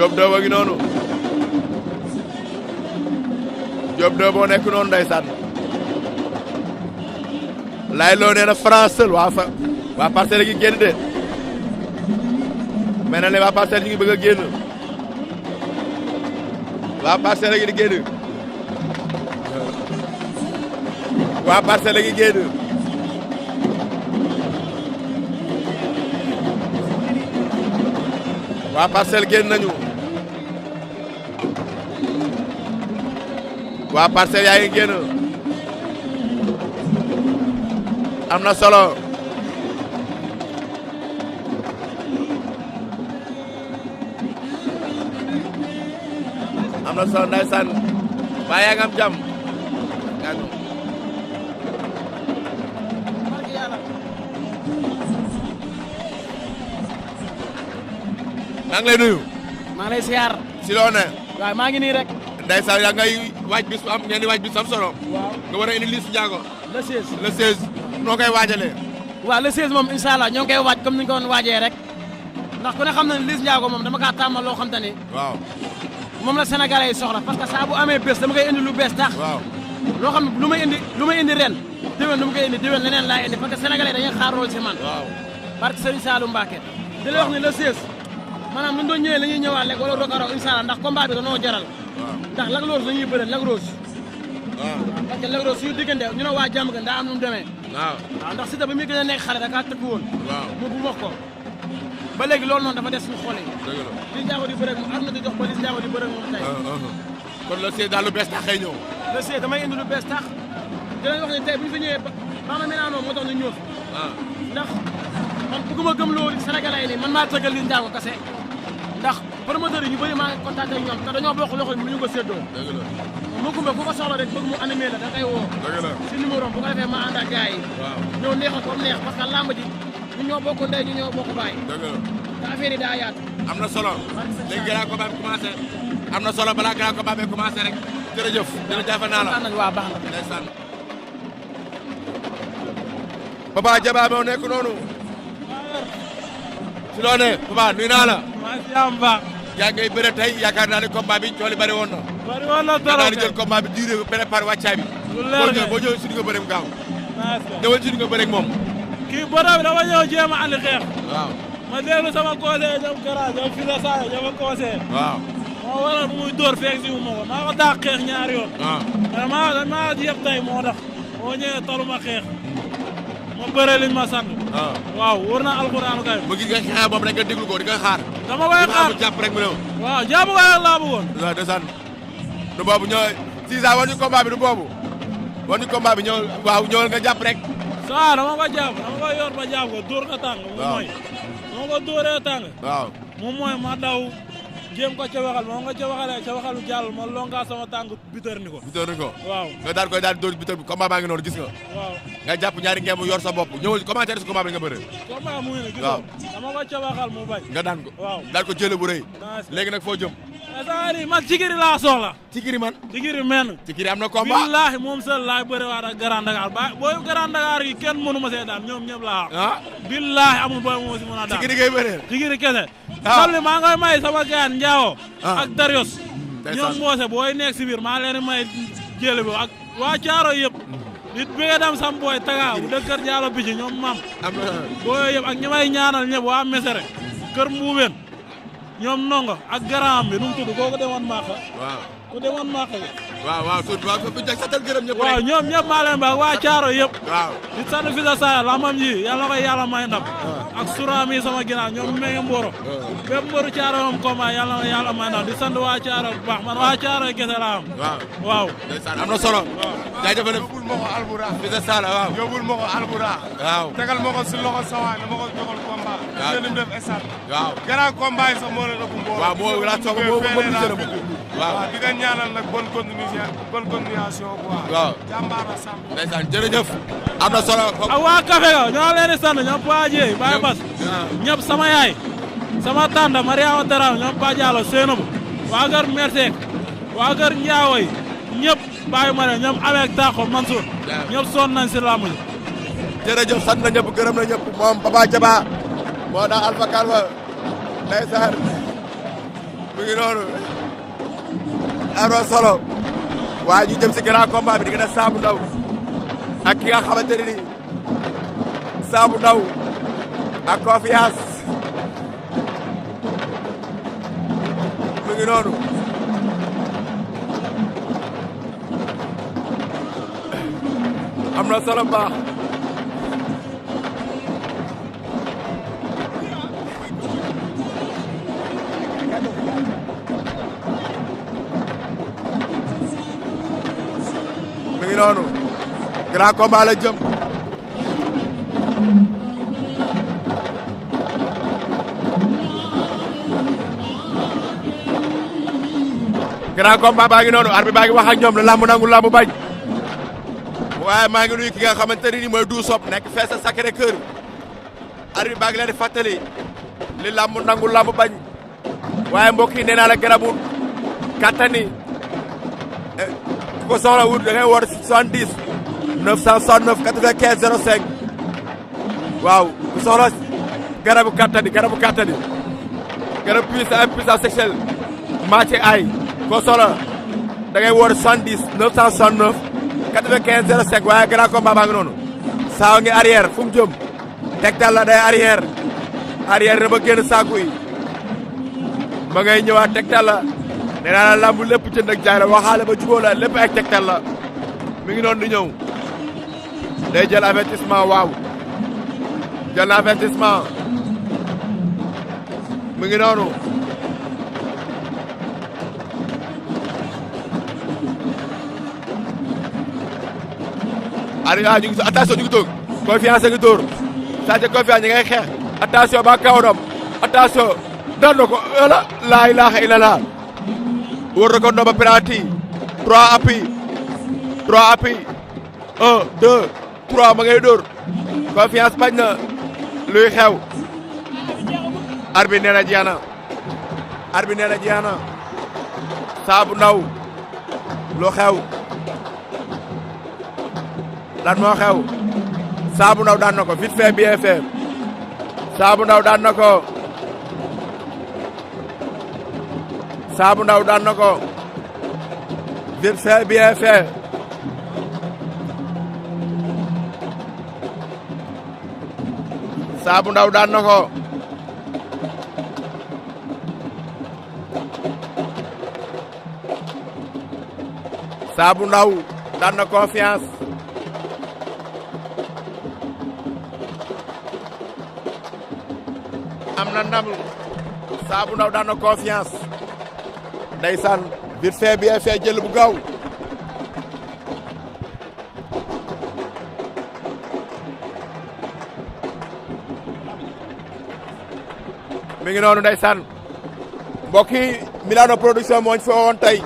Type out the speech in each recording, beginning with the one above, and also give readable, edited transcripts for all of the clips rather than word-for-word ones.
Diop 2 ba ngi noonu Diop 2 boo nekk noonu ndeysaan laay loo nee na France seul waa Parcelles gi génn de mais na ne waa Parcelles ñu ngi bëgg a génn waa Parcelles gi di génn waa Parcelles gi génn waa Parcelles génn nañu waa Parcelles yaa ngi génn am na solo am na solo ndeysaan waa yaa ngi am jàmm maa ngi lay nuyu. maa ngi lay siyaar. si loo ne. waaw maa ngi nii rek. ndeysaan yaa ngay waaj bis am ngeen di waaj bis am solo. waaw nga war a indi Liss Ndiago. le 16. le 16 noo koy waajalee. waaw le 16 moom incha allah ñoo ngi koy waaj comme ni ñu ko doon waajee rek ndax ku ne xam na ne Liss Ndiago moom dama kaa tàmmal loo xam te ni. waaw. moom la Sénégalais yi soxla parce que saa bu amee bés dama koy indi lu bees tax. waaw. loo xam ne lu may indi ren déwén du ma koy indi déwén leneen laay indi parce que Sénégalais dañuy xaar lool si man. waaw. barke Serigne Saliou Mbacké. di la wax ne le 16 maanaam nu ñu doon ñëwee la ñuy ñëwaat rek wala rokaraw incha allah ndax combat bi dañoo jaral. waaw. ndax Lac Rose la ñuy bëre Lac Rose. waaw. parce que Lac Rose suñu diggante ñu ne waa jàmm gan daa am nu mu demee. waaw. waaw ndax Siteu ba muy gën a nekk xale da kaa tëkk woon. waaw. mu bu wax ko. ba léegi loolu noonu dafa des suñu xol yi. dëgg la. Liss Ndiago di bëre ak moom am na di jox ba Liss Ndiago di bëre ak moom tey. kon le 16 daal lu bees tax xëy ñëw. le 16 damay indi lu bees tax dinañ wax ne tey bu ñu fi ñëwee ba ma Milano moo tax ñu ñëw fi. waaw. ndax man bëgguma gëm loolu Sénégalais yi nii man maa tëggal Liss Ndiago kese ndax promoteurs yi ñu bëri maa ngi contacté ak ñoom te dañoo bokk loxo yi mënuñu ko séddoo. dëgg la. mu kumbe ku ko soxla rek bëgg mu animé la da ngay woo. dëgg la. si numéro bu ko defee ma ànd ak gars yi. waaw. ñëw neexal ko neex parce que lamb ji ñu ñoo bokk ndey ñu ñoo bokk baay. dëgg la. te affaire yi daa yaatu. am na solo. léegi grand combat bi commencé. am na solo balaa grand combat bi commencé rek. jërëjëf jërëjëf naa la. waaw baax na. ndeysaan. Papa Diaba moo nekk noonu. si loo ne Papa nuyu naa la. maa ngi si am baax. yaa ngay bëre tey yaakaar naa ne combat bi cooli bari woon na. bari woon na daa trop di jël combat bi duré ko préparé wàccaay bi. lu leer de boo ñëwee si di nga bëre mu gaaw. naa ñëwal si di nga bëre ak moom. kii borom bi dama ñëw jéem a andi xeex. waaw. ma déglu sama conseil ñoom Kara ñoom Fila Sall ñoom ma conseil. waaw. moo waral bu muy dóor feeg si wu ma ko maa ko daa xeex ñaari yoon. waaw. mais maa yëpp tey moo tax. moo ñëwee taluma xeex. ma bëre liñ ma sant. waaw wóor na alxuraanu kay. ba gis nga xeex moom rek nga déglu ko di nga xaar. dama koy xaar mu jàpp rek mu ñëw. waaw jàpp ko rek laa bëggoon. waaw ndeysaan. du boobu ñëw Sisa wan ñu combat bi du boobu. wan ñu combat bi ñëw waaw ñëwal nga jàpp rek. saa dama ko jàpp dama ko yor ba jàpp ko dóor ko tàng. waaw mooy moo ko dóoree tàng. waaw. moom mooy ma daw jéem ko ca waxal moom nga ca waxalee ca waxalu jàll ma longaa sama tànk biteur ni ko. biteur ni ko. waaw nga daal koy daal di dóor biteur bi combat baa ngi noonu gis nga. waaw nga jàpp ñaari ngeen mu yor sa bopp ñëwal commentaire si combat bi nga bëre. combat mu ngi ne gis waaw. dama ko ca waxal mu bañ. nga daan ko. waaw daal ko jëlee bu rëy. nice. léegi nag foo jëm. saa yi man cikiri laa soxla. Tikiri man. cikiri menn. Tikiri am na combat. billaahi moom seul laay bëri waat ak Grand Dakar ba booy Grand Dakar yi kenn mënu ma see daan ñoom ñëpp laa wax. ah. billaahi amul booy moo si mën a daan. Tikiri ngay bëree. cikiri kese. Ah. salli maa ngay may sama gaan Njaawo. Ah. ak Darius. ndeysaan. ñoom mboose booy nekk si biir maa leen di may jële bi ak waa Caaro yëpp. nit bi nga dem sam booy taga bu dëkk kër Diallo bi ci ñoom mam am na. booy yëpp ak ñi may ñaanal ñëpp waa Mesere kër Mbuubeen ñoom nongo ak garam bi nu mu tudd kooku demoon Màkka waaw. ku demoon Màkka bi waaw tuuti waaw foofu jag satal gërëm ñëpp rek. waaw ñoom ñëpp maa leen baax waa Caaro yëpp waaw. di sant fi sa saya lamam ji yàlla na ko yàlla may ndam ak suraam yi sama ginnaaw ñoom menge mboro bépp mboru Caaro moom combat yàlla na ko yàlla may ndam di sant waa Caaro bu baax man waa Caaro kese laa am waaw. waaw ndeysaan am na solo. jaajëfal yóbbul ma ko albura fi sa sala waaw. yóbbul ma ko albura waaw. tegal ma ko si loxo sawaay na ma ko joxal combat waaw. yéen def esat waaw. grand combat yi sax moo leen ëpp mbooloo waaw moo la soog moo moo gisee na waaw. di nga ñaanal nag bonne continuation quoi waaw. jàmbaar la sàmm ndeysaan jërëjëf. am na solo. ak waa café ga ñoo leen di sant ñoom Pa Dieye Baye Bass ñëpp sama yaay sama tante Mariama Dara ñoom Pa Diallo Seynabou waa kër Merseek waa kër Ndiawo yi ñëpp bàyyi ma ne ñoom avec Tako Mansour ñëpp sonn nañ si làmb ji jërëjëf sant na ñëpp gërëm na ñëpp moom Papa Diaba moo daan Alpha Kalba ndeysaan mu ngi noonu am na solo waaye ñu jëm si grand combat bi di nga def Saabu Ndaw ak ki nga xamante ne nii Saabu Ndaw ak Confiance mu ngi noonu am na solo baax mu ngi noonu grand combat la jëm grand combat baa ngi noonu arbitre baa ngi wax ak ñoom la lamb nangu lamb bañ waaye maa ngi nuyu ki nga xamante ne nii mooy du sop nekk fee sa Sacré Cœur arbitre baa ngi leen di fàttali li lamb nangu lamb bañ waaye mbokk yi nee naa la garabu kattani ku ko soxla wut da ngay woote 70 969 95 05 waaw ku soxla garabu kattani garab puissance sexuelle màcce ay ko soxla da ngay woote 70 969 95 05 waaye grand combat baa ngi noonu saawa ngi arrière fu mu jëm tegtal la day arrière na ba génn saaku yi ma ngay ñëwaat tegtal la nee naa la lamb lépp jënd ak jaay la waxaale ba jubóo la lépp ay tegtal la mi ngi noonu di ñëw day jël avertissement waaw jël na avertissement mi ngi noonu Aliou ñu ngi attention ñu ngi toog Confiance ngi dóor Sadio Confiance ñi ngay xeex attention ba kawram attention daan na ko wala laa ilaaha illallah wër na ko ndomba penalty 3 appuis 1 2 3 ma ngay dóor Confiance bañ na luy xew arbitre nee na jeex na Saabu Ndaw lu xew lan moo xew Saabu Ndaw daan na ko vite fait bien fait Saabu Ndaw daan na ko Saabu Ndaw daan na ko vite fait bien fait Saabu Ndaw daan na ko Saabu Ndaw daan na Confiance am na ndam Saabu Ndaw daan na Confiance ndeysaan vite fait bien fait jël bu gaaw mi ngi noonu ndeysaan mbokk yi Milano production moo ñu fa woon tey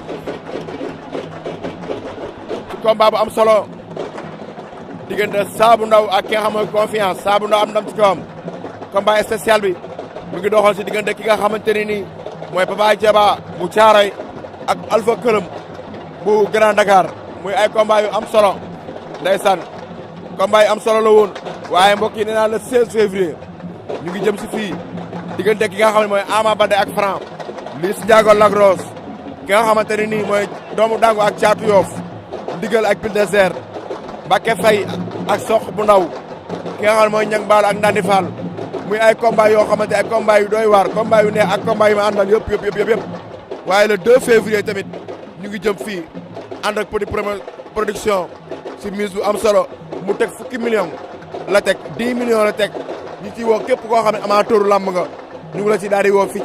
ci combat bu am solo diggante Saabu Ndaw ak ki nga xam mooy Confiance Saabu Ndaw am ndam ci kawam combat spécial bi mu ngi doxal si diggante ki nga xamante ne nii mooy Papa Jaba bu Caaroy ak Alpha Këlëm bu Grand Dakar muy ay combat yu am solo ndeysaan combat yu am solo la woon waaye mbokk yi nee naa le 16 février ñu ngi jëm si fii diggante ki nga xam ne mooy Ama Baldé ak Franc Liss Ndiago Lagros ki nga xamante ne nii mooy doomu dangu ak Caatu Yoof ndigal ak Bulldozer Mbacké Faye ak Sox bu ndaw ki nga xam ne mooy Ñang Baal ak Ndandi Fall muy ay combat yoo xamante ay combat yu doy waar combat yu neex ak combat yu ma àndal yëpp waaye le 2 février tamit ñu ngi jëm fii ànd ak Petit production si mise bu am solo mu teg fukki millions la teg 10 millions la teg ñu ciy woo képp koo xam ne amateur lamb nga ñu ngi la ci daal di woo fii